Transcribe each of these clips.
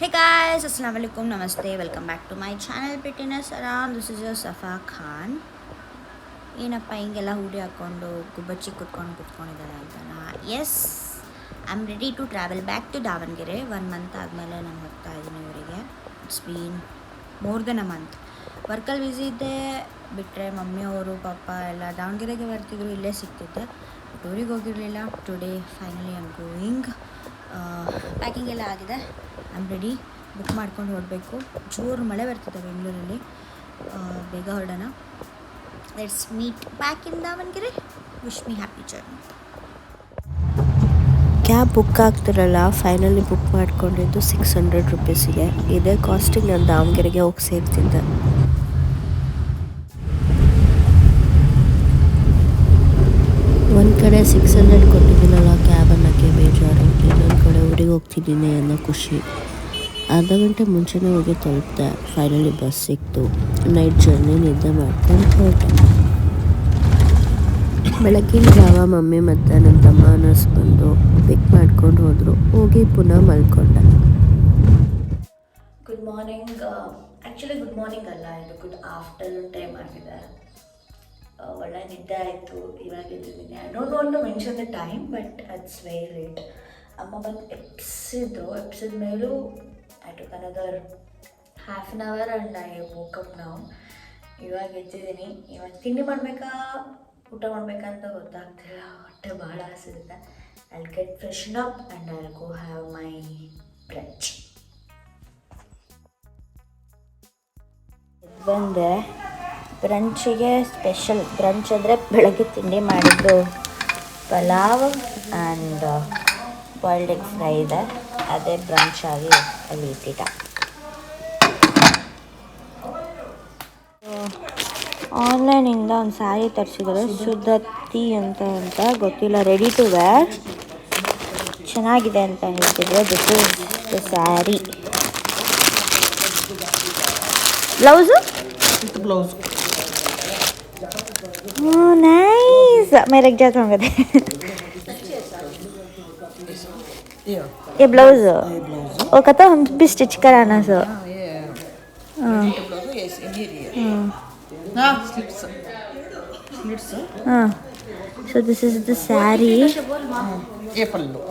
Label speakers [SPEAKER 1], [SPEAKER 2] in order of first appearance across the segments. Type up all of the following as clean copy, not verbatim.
[SPEAKER 1] Hey guys, Assalamu alaikum, Namaste, welcome back to my channel Prettiness Around. This is your Safa Khan. ಏನಪ್ಪ ಹಿಂಗೆಲ್ಲ ಹುಡಿ ಹಾಕ್ಕೊಂಡು ಗುಬ್ಬಚ್ಚಿ ಕುತ್ಕೊಂಡಿದ್ದಾಳೆ ಅಂತನಾ? Yes, I am ready to travel back to Davanagere. 1 month ಆದಮೇಲೆ ನಾನು ಹೋಗ್ತಾ ಇದ್ದೀನಿ ಊರಿಗೆ. It's been more than a month. ವರ್ಕಲ್ಲಿ ಬ್ಯುಸಿ ಇದ್ದೆ, ಬಿಟ್ಟರೆ ಮಮ್ಮಿಯವರು ಪಾಪ ಎಲ್ಲ ದಾವಣಗೆರೆಗೆ ಬರ್ತಿದ್ರು, ಇಲ್ಲೇ ಸಿಗ್ತಿದ್ದೆ. ಬಟ್ ಊರಿಗೆ ಹೋಗಿರಲಿಲ್ಲ. Today finally I am going. Packing ಎಲ್ಲ ಆಗಿದೆ. I am ready. ಬುಕ್ ಮಾಡ್ಕೊಂಡು ಹೊರಡಬೇಕು. ಜೋರು ಮಳೆ ಬರ್ತಿದೆ ಬೆಂಗಳೂರಲ್ಲಿ. ಬೇಗ ಹೊರಡೋಣ. Let's meet back in Davanagere. Wish me happy journey.
[SPEAKER 2] Cab book ಆಗ್ತಿರಲ್ಲ, ಫೈನಲಿ ಬುಕ್ ಮಾಡ್ಕೊಂಡಿದ್ದು 600 ರುಪೀಸಿಗೆ. ಇದೇ ಕಾಸ್ಟಿಗೆ ನಾನು ದಾವಣಗೆರೆಗೆ ಹೋಗಿ ಸೇರ್ತಿದ್ದೆ. ಒಂದು ಕಡೆ 600 ಕೊಟ್ಟಿದ್ದೀನಲ್ಲ ಕ್ಯಾಬ್ ಅನ್ನೋಕ್ಕೆ ಬೇಜಾರು, ಇನ್ನೊಂದು ಕಡೆ ಊರಿಗೆ ಹೋಗ್ತಿದ್ದೀನಿ ಅನ್ನೋ ಖುಷಿ. ಅರ್ಧ ಗಂಟೆ ಮುಂಚೆನೇ ಹೋಗಿ ತಲುಪಿದೆ. ಫೈನಲಿ ಬಸ್ ಸಿಕ್ತು. ನೈಟ್ ಜರ್ನಿ ನಿದ್ದೆ ಮಾಡ್ಕೊಂಡು ಹೊರಟೆ. ಬೆಳಗ್ಗಿನ ಜಾವ ಮಮ್ಮಿ ಮತ್ತು ನನ್ನ ತಮ್ಮ ನರ್ಸ್ ಬಂದು ಪಿಕ್ ಮಾಡ್ಕೊಂಡು ಹೋದರು. ಹೋಗಿ ಪುನಃ ಮಲ್ಕೊಂಡೆ.
[SPEAKER 1] Good morning. Actually good morning ಅಲ್ಲ, ಇದು ಗುಡ್ ಆಫ್ಟರ್ನೂನ್ ಟೈಮ್ ಆಗಿದೆ. ಒಳ್ಳೆ ನಿದ್ದೆ ಆಯಿತು. ಇವಾಗ ಎದ್ದಿದ್ದೀನಿ. I don't want to mention the time, but it's very late. ಅಮ್ಮ ಬಂದು ಎಪ್ಸಿದ ಮೇಲೂ I took another half an hour and I woke up ನಾವು. ಇವಾಗ ಎದ್ದಿದ್ದೀನಿ. ಇವಾಗ ತಿಂಡಿ ಮಾಡಬೇಕಾ ಊಟ ಮಾಡಬೇಕಂತ ಗೊತ್ತಾಗ್ತಿಲ್ಲ. ಹೊಟ್ಟೆ ಭಾಳ ಹಸಿರುತ್ತೆ. I get freshen up and I go have my brunch. ಬಂದೆ ಬ್ರಂಚಿಗೆ. ಸ್ಪೆಷಲ್ ಬ್ರಂಚ್ ಅಂದರೆ ಬೆಳಗ್ಗೆ ತಿಂಡಿ ಮಾಡಿದ್ದು pulao and boiled egg fry ಇದೆ. ಅದೇ ಬ್ರಂಚ್ ಆಗಿ ಅಲ್ಲಿ ಇಟ್ಟಿದ್ದ. ಆನ್ಲೈನಿಂದ ಒಂದು ಸ್ಯಾರಿ ತರಿಸಿದ್ರು, ಸುಧತಿ ಅಂತ ಗೊತ್ತಿಲ್ಲ. ರೆಡಿ ಟು ವೇರ್ ಚೆನ್ನಾಗಿದೆ ಅಂತ ಹೇಳ್ತಿದ್ರು. This is the sari. Blouse
[SPEAKER 3] blouse
[SPEAKER 1] nice. मैं रख जाता हूँ ये ब्लाउज. वो कहता हम भी स्टिच कराना सो. हाँ, so this is the saree.
[SPEAKER 3] ये पल्लू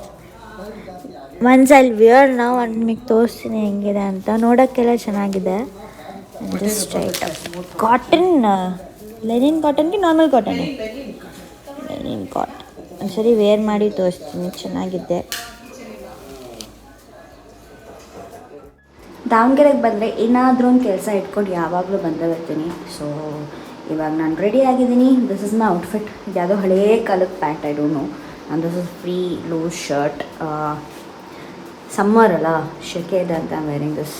[SPEAKER 1] once I'll wear now and ನಿಮಗೆ ತೋರಿಸ್ತೀನಿ ಹೆಂಗಿದೆ ಅಂತ. ನೋಡೋಕ್ಕೆಲ್ಲ ಚೆನ್ನಾಗಿದೆ. ಜಸ್ಟ್ ರೈಟ್ ಕಾಟನ್, ಲೆನಿನ್ ಕಾಟನ್ಗೆ ನಾರ್ಮಲ್ ಕಾಟನ್, ಲೆನಿನ್ ಕಾಟನ್. ಒಂದ್ಸರಿ ವೇರ್ ಮಾಡಿ ತೋರಿಸ್ತೀನಿ. ಚೆನ್ನಾಗಿದೆ. ದಾವಣಗೆರೆಗೆ ಬಂದರೆ ಏನಾದರೂ ಒಂದು ಕೆಲಸ ಇಟ್ಕೊಂಡು ಯಾವಾಗಲೂ ಬಂದೇ ಬರ್ತೀನಿ. ಸೊ ಇವಾಗ ನಾನು ರೆಡಿ ಆಗಿದ್ದೀನಿ. This is my outfit. ಇದು ಯಾವುದೋ ಹಳೇ ಕಾಲದ pant, I don't know. And this is free loose shirt. Summer ಅಲ್ಲ, ಶೆಕೆ ಇದೆ ಅಂತ I am wearing this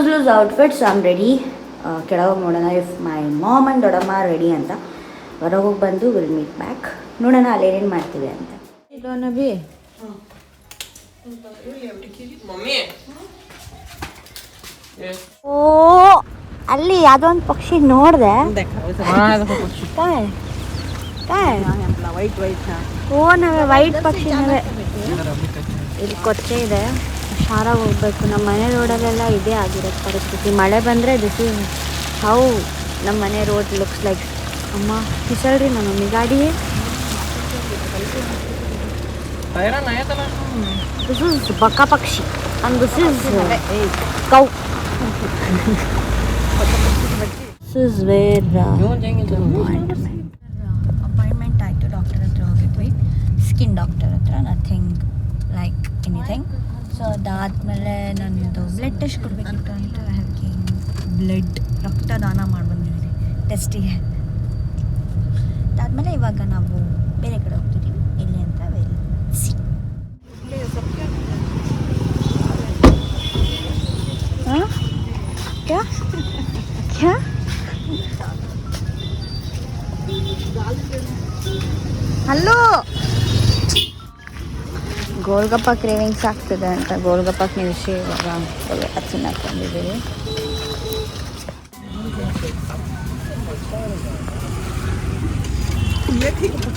[SPEAKER 1] loose outfit. So I am ready. ಕೆಳಗೋಗಿ ನೋಡೋಣ ಇಫ್ ಮೈ ಮಾಮ್ ಆ್ಯಂಡ್ ದೊಡ್ಡಮ್ಮ ರೆಡಿ ಅಂತ. ಹೊರಗೆ ಹೋಗಿ ಬಂದು ವಿಲ್ ಮೀಟ್ ಬ್ಯಾಕ್. ನೋಡೋಣ ಅಲ್ಲಿ ಏನೇನು ಮಾಡ್ತೀವಿ ಅಂತ. ಇದು ನಬಿ
[SPEAKER 3] मम्मी
[SPEAKER 1] ಓ, ಅಲ್ಲಿ ಯಾವುದೋ ಒಂದು ಪಕ್ಷಿ ನೋಡಿದೆ. ಕಾಯ್ ಕಾಯ್
[SPEAKER 3] वाइट वाइट था
[SPEAKER 1] ಓ, ನಾವೇ ವೈಟ್ ಪಕ್ಷಿನವೇ. ಇಲ್ಲಿ ಕೊಚ್ಚೆ ಇದೆ. ಹುಷಾರಾಗಿ ಹೋಗ್ಬೇಕು. ನಮ್ಮ ಮನೆ ರೋಡಲ್ಲೆಲ್ಲ ಇದೇ ಆಗಿರೋದು ಪರಿಸ್ಥಿತಿ. ಮಳೆ ಬಂದರೆ ದಿಸ್ ಇಸ್ ಹೌ ನಮ್ಮ ಮನೆ ರೋಡ್ ಲುಕ್ಸ್ ಲೈಕ್. ಅಮ್ಮ ಕಿಸಲ್ರಿ ನಮ್ಮ ಮಮ್ಮಿ ಗಾಡಿ.
[SPEAKER 3] टायरा नया था
[SPEAKER 1] ದಿಸ್ ಇಸ್ ಬಕ್ಕ ಪಕ್ಷಿ and this is cow. This is where appointment ಆಯಿತು. ಡಾಕ್ಟರ್ ಹತ್ರ ಹೋಗಿದ್ವಿ, ಸ್ಕಿನ್ ಡಾಕ್ಟರ್ ಹತ್ರ. Nothing like anything. ಸೊ ಅದಾದಮೇಲೆ ನನ್ನದು ಬ್ಲಡ್ ಟೆಸ್ಟ್ ಕೊಡಬೇಕಿತ್ತು ಅಂತ ಹಾಕಿ ಬ್ಲಡ್ ರಕ್ತದಾನ ಮಾಡಿ ಬಂದಿದ್ದೀನಿ ಟೆಸ್ಟಿಗೆ. ಅದಾದಮೇಲೆ ಇವಾಗ ನಾವು ಬೇರೆ ಕಡೆ ಹೋಗ್ತಿದ್ದೀವಿ. ಎಲ್ಲಿ ಅಂತ ವೆಲ್ ಸಿ. ಹಾಂ ಕ್ಯಾ ಕ್ಯಾ ಹಲೋ. ಗೋಲ್ಗಪ್ಪ ಕ್ರೇವಿಂಗ್ಸ್ ಆಗ್ತದೆ ಅಂತ ಗೋಲ್ಗಪ್ಪ ನಿಲ್ಲಿಸಿ ಇವಾಗ ಗೋಲ್ಗಪ್ಪ ತಿನ್ನಕ್ಕೆ ಬಂದಿದ್ದೀವಿ.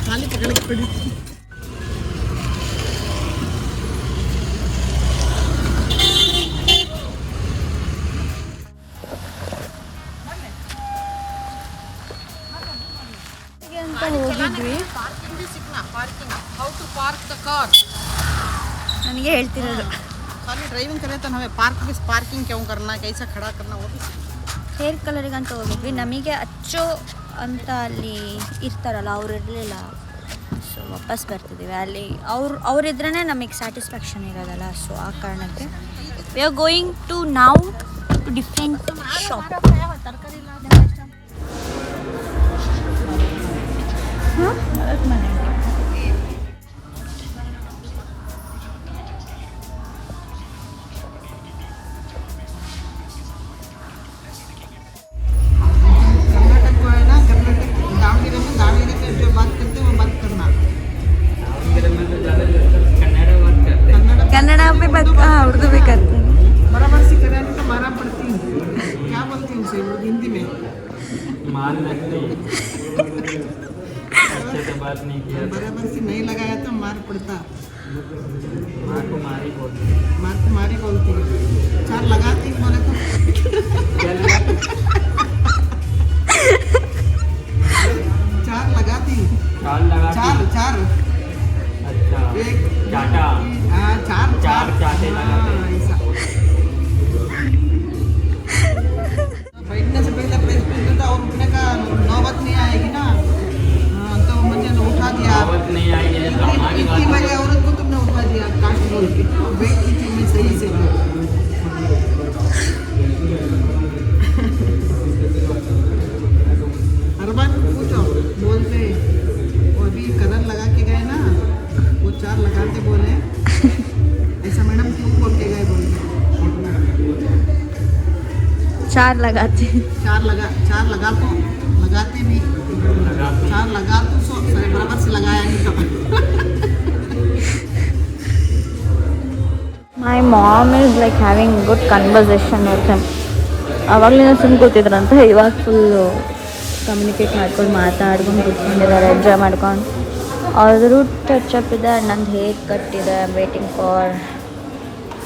[SPEAKER 3] खाली पकड़ के पड़ी
[SPEAKER 1] ನನಗೆ ಹೇಳ್ತಿರೋದು.
[SPEAKER 3] खाली ड्राइविंग करे तो हमें पार्किंग क्यों करना, कैसा खड़ा करना वो भी.
[SPEAKER 1] ಹೇರ್ ಕಲರಿಗಂತ ಹೋಗಿದ್ವಿ. ನಮಗೆ ಅಚ್ಚೋ ಅಂತ ಅಲ್ಲಿ ಇರ್ತಾರಲ್ಲ, ಅವ್ರು ಇರಲಿಲ್ಲ. ಸೊ ವಾಪಸ್ ಬರ್ತಿದ್ದೀವಿ. ಅಲ್ಲಿ ಅವ್ರಿದ್ರೇ ನಮಗೆ ಸ್ಯಾಟಿಸ್ಫ್ಯಾಕ್ಷನ್ ಇರೋದಲ್ಲ. ಸೊ ಆ ಕಾರಣಕ್ಕೆ we are going to now to different shop. Kannada भी उर्दू भी करते हैं.
[SPEAKER 3] बराबर से कराने तो मारा पड़ती है. क्या बोलती हूँ उसे हिंदी में?
[SPEAKER 4] मार लगती अच्छे से बात नहीं किया.
[SPEAKER 3] बराबर से नहीं लगाया तो मार पड़ता.
[SPEAKER 4] मार को मारी बोलती.
[SPEAKER 3] मार को मारी बोलती. चार लगाती बोले तो
[SPEAKER 4] क्या लगाती?
[SPEAKER 3] चार लगाती.
[SPEAKER 4] चार लगाती.
[SPEAKER 3] चार
[SPEAKER 4] अच्छा
[SPEAKER 3] एक
[SPEAKER 4] चाटा.
[SPEAKER 3] हाँ चार
[SPEAKER 4] चाटे लगाते.
[SPEAKER 3] ऐसा बैठने से पहले प्रेस था और उठने का नौबत नहीं आएगी ना. हाँ तो मुझे उठा दिया.
[SPEAKER 4] आवत नहीं आएगी.
[SPEAKER 3] इतनी बड़ी औरत को तुमने उठा दिया काट बोल के. बैठी थी मैं सही से. अरबान पूछो बोलते वो अभी कलर लगा के गए ना, वो चार लगाते बोले. ऐसा मैडम क्यों बोल के गए बोल के.
[SPEAKER 1] चार लगाते.
[SPEAKER 3] चार लगा तो लगाते भी. चार लगा तो सही बराबर से लगाया नहीं तो.
[SPEAKER 1] My mom is like having good conversation with him. ಅವಾಗಲಿಂದ ಸುಮ್ಮನೆ ಕೂತಿದ್ರಂತೆ, ಇವಾಗ ಫುಲ್ಲು ಕಮ್ಯುನಿಕೇಟ್ ಮಾಡ್ಕೊಂಡು ಮಾತಾಡ್ಕೊಂಡು ಕೂತ್ಕೊಂಡಿದ್ದಾರೆ, ಎಂಜಾಯ್ ಮಾಡ್ಕೊಂಡು. ಅವ್ರದ್ದು ಟಚಪ್ ಇದೆ, ನಂದು ಹೇರ್ ಕಟ್ ಇದೆ. I am waiting for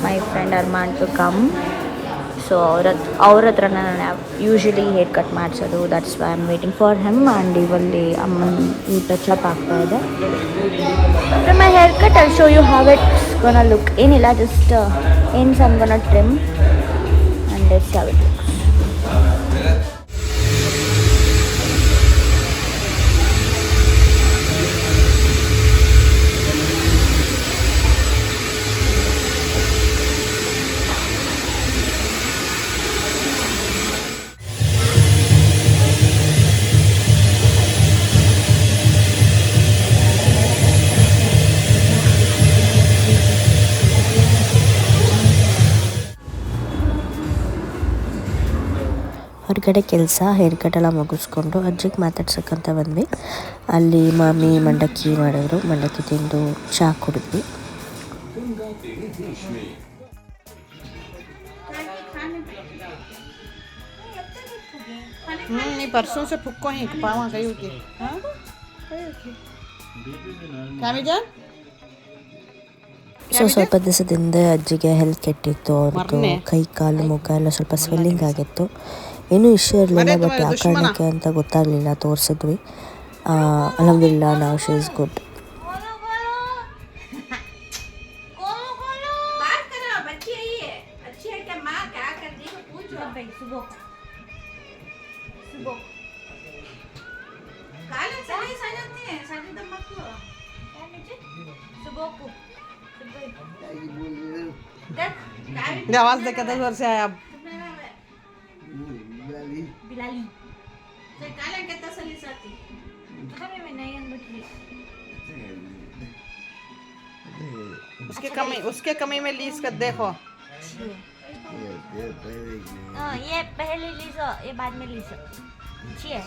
[SPEAKER 1] my friend Arman to come. So ಅವ್ರ ಹತ್ರ ನಾನು ಯೂಶ್ವಲಿ ಹೇರ್ ಕಟ್ ಮಾಡಿಸೋದು. That's why I am waiting for him. And ಇವಲ್ಲಿ ಅಮ್ಮನ ಟಚಪ್ ಆಗ್ತಾಯಿದೆ. After my hair cut I show you how it's gonna look. ಏನಿಲ್ಲ, just once I am gonna trim and let's how it looks.
[SPEAKER 2] ಹೊರಗಡೆ ಕೆಲಸ hair ಕಟ್ಟೆಲ್ಲ ಮುಗಿಸ್ಕೊಂಡು ಅಜ್ಜಿಗೆ ಮಾತಾಡ್ಸೋಕ್ಕಂತ ಬಂದ್ವಿ. ಅಲ್ಲಿ ಮಾಮಿ ಮಂಡಕ್ಕಿ ಮಾಡಿದ್ರು. ಮಂಡಕ್ಕಿ ತಿಂದು ಚಹಾ ಕುಡಿದ್ವಿ.
[SPEAKER 3] नहीं परसों से फुक्को ही पावा गई होती. हाँ क्या मिजान
[SPEAKER 2] ಸೊ ಸ್ವಲ್ಪ ದಿವಸದಿಂದ ಅಜ್ಜಿಗೆ ಹೆಲ್ತ್ ಕೆಟ್ಟಿತ್ತು. ಅವ್ರದ್ದು ಕೈ ಕಾಲು ಮುಖ ಎಲ್ಲ ಸ್ವಲ್ಪ ಸ್ವೆಲ್ಲಿಂಗ್ ಆಗಿತ್ತು. ಏನೂ ಇಶ್ಯೂ ಇರಲಿಲ್ಲ, ಬಟ್ ಯಾವ ಕಾರಣಕ್ಕೆ ಅಂತ ಗೊತ್ತಾಗಲಿಲ್ಲ. ತೋರಿಸಿದ್ವಿ. ಅಲ್ಹಮ್ದುಲಿಲ್ಲಾ ನಾವು ಶಿ ಇಸ್ ಗುಡ್.
[SPEAKER 3] आवाज देखे 10 वर्ष से आया अब.
[SPEAKER 1] बिलाली
[SPEAKER 3] उसके कमी में लीज कर देखो.
[SPEAKER 1] ये पहले लीजो, ये बाद में लीजो. अच्छी है.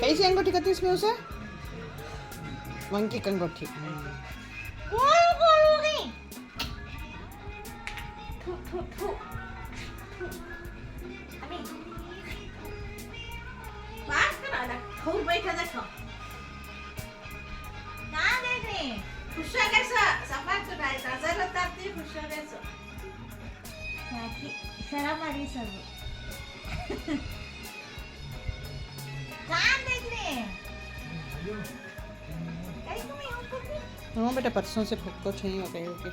[SPEAKER 3] कैसी अंगूठी करती इसमें उसे वंकी कंगूठी. हाँ बेटा परसों से भुक्को चाहिए हो गए ओके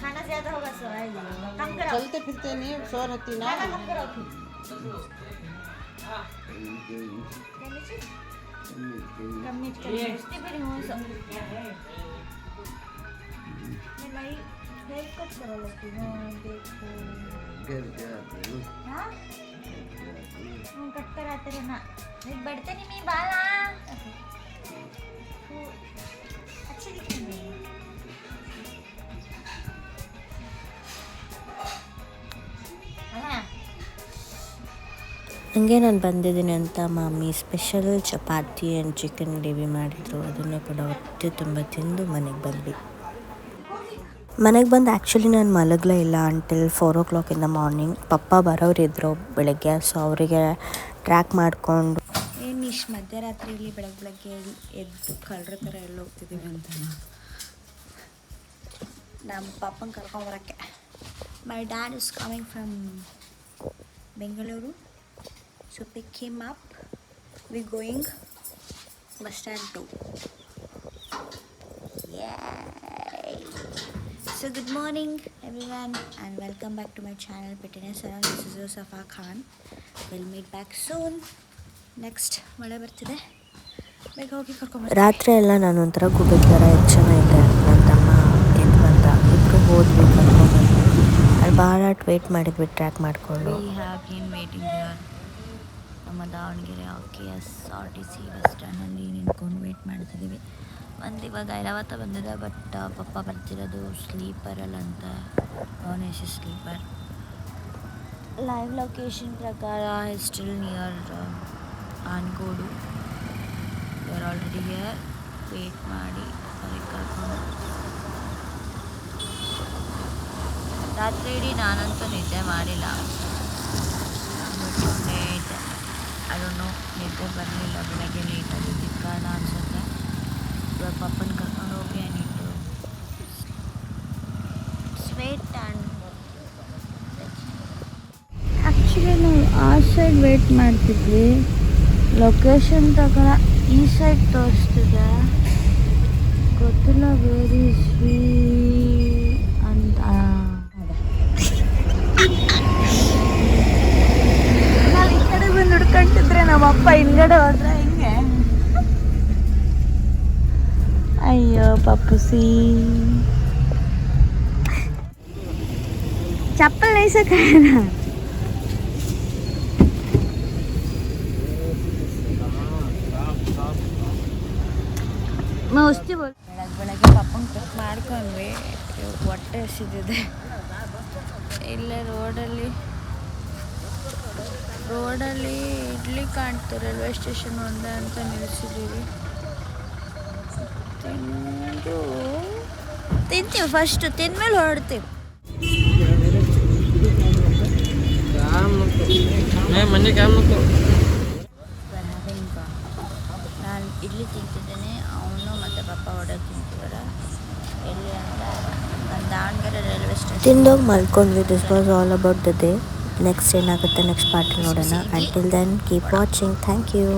[SPEAKER 1] खाना ज़्यादा होगा सो कम करो
[SPEAKER 3] चलते फिरते नहीं सो रहती ना
[SPEAKER 1] कम करो कम मीठ फिर हूँ सो मैं लाइक कट करो लगती हूँ देखो हाँ कट कराते रहना बढ़ते नहीं मैं बाला अच्छी दिखेंगे
[SPEAKER 2] ಹಂಗೆ ನಾನು ಬಂದಿದ್ದೀನಿ ಅಂತ mummy special chapati and chicken gravy ಮಾಡಿದರು. ಅದನ್ನು ಕೂಡ ಹೊಟ್ಟೆ ತುಂಬ ತಿಂದು ಮನೆಗೆ ಬಂದ್ವಿ. ಮನೆಗೆ ಬಂದು ಆ್ಯಕ್ಚುಲಿ ನಾನು ಮಲಗಲೇ ಇಲ್ಲ until 4 o'clock in the morning. ಪಪ್ಪ ಬರೋರಿದ್ದರು ಬೆಳಗ್ಗೆ, ಸೊ ಅವರಿಗೆ ಟ್ರ್ಯಾಕ್ ಮಾಡಿಕೊಂಡು
[SPEAKER 1] ಏನು ಇಷ್ಟು ಮಧ್ಯರಾತ್ರಿಯಲ್ಲಿ ಬೆಳಗ್ಗೆ ಎದ್ದು ಕಳ್ಳರ ಥರ ಎಲ್ಲ ಹೋಗ್ತಿದ್ದೀವಿ ಅಂತ ನಮ್ಮ ಪಾಪನ ಕರ್ಕೊಂಬರೋಕ್ಕೆ. My dad is coming from Bengaluru, so pick him up. We going bus stand to. So good morning everyone and welcome back to my channel Prettiness Around. This is your Safa Khan. We'll meet back soon. Next ಮಳೆ ಬರ್ತಿದೆ, ಬೇಗ ಹೋಗಿ ಕರ್ಕೊಂಬ.
[SPEAKER 2] ರಾತ್ರಿ ಎಲ್ಲ ನಾನು ಒಂಥರ ಗುಬ್ಬಿ ಥರ ಎಷ್ಟು ಚೆನ್ನಾಗಿದ್ದೆ. ನನ್ನ ತಮ್ಮ ಎದ್ದು ಬಂದ, ಇಬ್ಬರು ಹೋದ್ವಿ ಕರ್ಕೊಂಡ್ಬಂದ್ವಿ. ಅಲ್ಲಿ ಭಾಳ ವೇಟ್ ಮಾಡಿದ್ವಿ ಟ್ರ್ಯಾಕ್ ಮಾಡಿಕೊಂಡು.
[SPEAKER 1] We have been waiting here. ನಮ್ಮ ದಾವಣಗೆರೆ KSRTC ಬಸ್ ಸ್ಟ್ಯಾಂಡಲ್ಲಿ ನಿಂತ್ಕೊಂಡು ವೇಟ್ ಮಾಡ್ತಿದ್ದೀವಿ. ಇವಾಗ ಐರಾವತ ಬಂದಿದೆ, ಬಟ್ ಪಪ್ಪ ಬರ್ತಿರೋದು ಸ್ಲೀಪರಲ್ಲಂತ, non AC sleeper. Live location ಪ್ರಕಾರ still near Anagodu. We are already here. Wait ಮಾಡಿ ಅವ್ರಿಗೆ ಕರ್ಕೊಂಡು. ರಾತ್ರಿ ಇಡೀ ನಾನಂತೂ ನಿದ್ದೆ ಮಾಡಿಲ್ಲ, ಬಿಟ್ಕೊಂಡೇ ಇದ್ದೆ. ಅದನ್ನು ನಿದ್ದೆ ಬರಲಿಲ್ಲ, ಬೆಳಗ್ಗೆ ಲೇಟಾಗಿ ಇದ್ದಿದ್ದ ಕಾರಣ ಅನಿಸುತ್ತೆ. ಇವಾಗ ಪಪ್ಪನ ಕರ್ಕೊಂಡು ಹೋಗಿ ಏನಿಟ್ಟು ಸ್ವೇಟ್ ಆ್ಯಂಡ್ ಆ್ಯಕ್ಚುಲಿ ನಾವು ಆ ಸೈಡ್ ವೇಟ್ ಮಾಡ್ತಿದ್ವಿ. ಲೊಕೇಶನ್ ಪ್ರಕಾರ ಈ ಸೈಡ್ ತೋರಿಸ್ತಿದೆ, ಗೊತ್ತಿಲ್ಲ ವೆರಿ ಸ್ವೀ ಅಂತ. ನಾವು ಈ ಕಡೆ ಬಂದು ಹುಡ್ಕೊಂಡಿದ್ರೆ ನಮ್ಮಪ್ಪ ಹಿಂಗಡೆ ಹೋದ್ರೆ ಹಿಂಗೆ. ಅಯ್ಯೋ ಪಪ್ಪುಸಿ, चप्पल नहीं सका है ना. मैं उससे बोल ಬೆಳಗ್ಗೆ ಪಪ್ಪಂಗೆ ಪಿಕ್ ಮಾಡ್ಕೊಂಡ್ವಿ. ಹೊಟ್ಟೆ ಹಸಿದಿದೆ. ಇಲ್ಲೇ ರೋಡಲ್ಲಿ ಇಡ್ಲಿ ಕಾಣ್ತು, ರೈಲ್ವೆ ಸ್ಟೇಷನ್ ಒಂದೇ ಅಂತ ನಿಲ್ಲಿಸಿದ್ದೀವಿ. ತಿಂತೀವಿ, ಫಸ್ಟ್ ತಿಂದ್ಮೇಲೆ ಹೊರಡ್ತೀವಿ. ನಾನು ಇಡ್ಲಿ ತಿಂತಿದ್ದೇನೆ, ಅವನು ಮತ್ತು ಪಪ್ಪ ಹೊಡೆದು ತಿಂತಿದ್ದಾರೆ. ಎಲ್ಲಿ ಅಂದರೆ ನಾನು ದಾವಣಗೆರೆ ರೈಲ್ವೆ ಸ್ಟೇಷನ್
[SPEAKER 2] ತಿಂದೋಗಿ ಮಲ್ಕೊಂಡ್ವಿ. This was all about the day. Next ಏನಾಗುತ್ತೆ ನೆಕ್ಸ್ಟ್ ಪಾರ್ಟಿ ನೋಡೋಣ. Until then keep watching. Thank you.